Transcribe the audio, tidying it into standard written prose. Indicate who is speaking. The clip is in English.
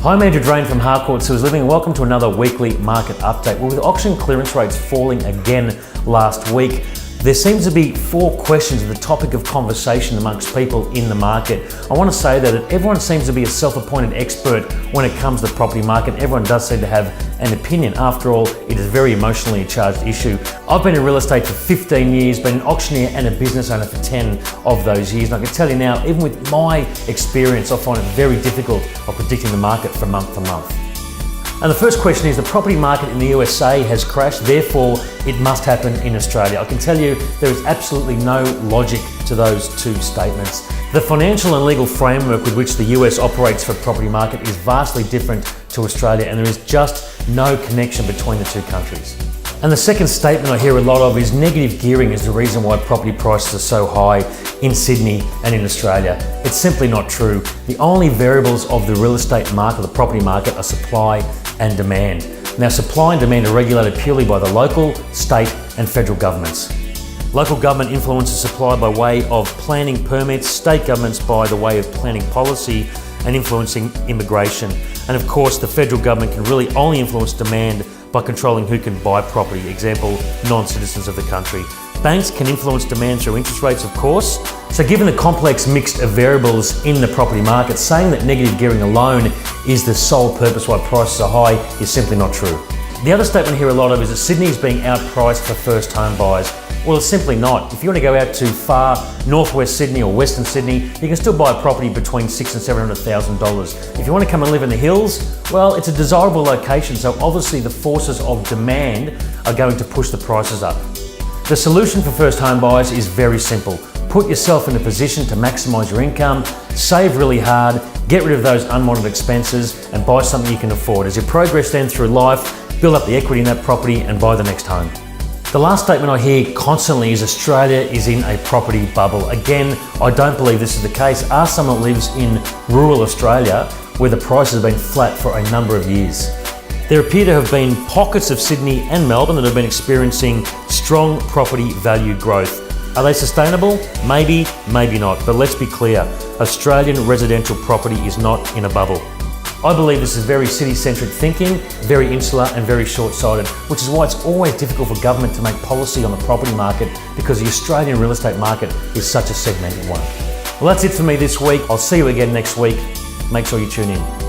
Speaker 1: Hi, I'm Drane from Harcourt Sewers Living, and welcome to another weekly market update. Well, with auction clearance rates falling again last week, there seems to be four questions at the topic of conversation amongst people in the market. I want to say that everyone seems to be a self-appointed expert when it comes to the property market. Everyone does seem to have an opinion. After all, it is a very emotionally charged issue. I've been in real estate for 15 years, been an auctioneer and a business owner for 10 of those years. And I can tell you now, even with my experience, I find it very difficult of predicting the market from month to month. And the first question is, the property market in the USA has crashed, therefore it must happen in Australia. I can tell you there is absolutely no logic to those two statements. The financial and legal framework with which the US operates for property market is vastly different to Australia, and there is just no connection between the two countries. And the second statement I hear a lot of is negative gearing is the reason why property prices are so high in Sydney and in Australia. It's simply not true. The only variables of the real estate market, the property market, are supply and demand. Now, supply and demand are regulated purely by the local, state and federal governments. Local government influences supply by way of planning permits, state governments by the way of planning policy and influencing immigration. And of course, the federal government can really only influence demand by controlling who can buy property, example, non-citizens of the country. Banks can influence demand through interest rates, of course. So given the complex mix of variables in the property market, saying that negative gearing alone is the sole purpose why prices are high is simply not true. The other statement I hear a lot of is that Sydney is being outpriced for first home buyers. Well, it's simply not. If you want to go out to far northwest Sydney or western Sydney, you can still buy a property between $600,000 and $700,000. If you want to come and live in the hills, well, it's a desirable location, so obviously the forces of demand are going to push the prices up. The solution for first home buyers is very simple. Put yourself in a position to maximise your income, save really hard, get rid of those unwanted expenses and buy something you can afford. As you progress then through life, build up the equity in that property and buy the next home. The last statement I hear constantly is Australia is in a property bubble. Again, I don't believe this is the case. Ask someone that lives in rural Australia where the prices have been flat for a number of years. There appear to have been pockets of Sydney and Melbourne that have been experiencing strong property value growth. Are they sustainable? Maybe, maybe not. But let's be clear, Australian residential property is not in a bubble. I believe this is very city-centric thinking, very insular and very short-sighted, which is why it's always difficult for government to make policy on the property market because the Australian real estate market is such a segmented one. Well, that's it for me this week. I'll see you again next week. Make sure you tune in.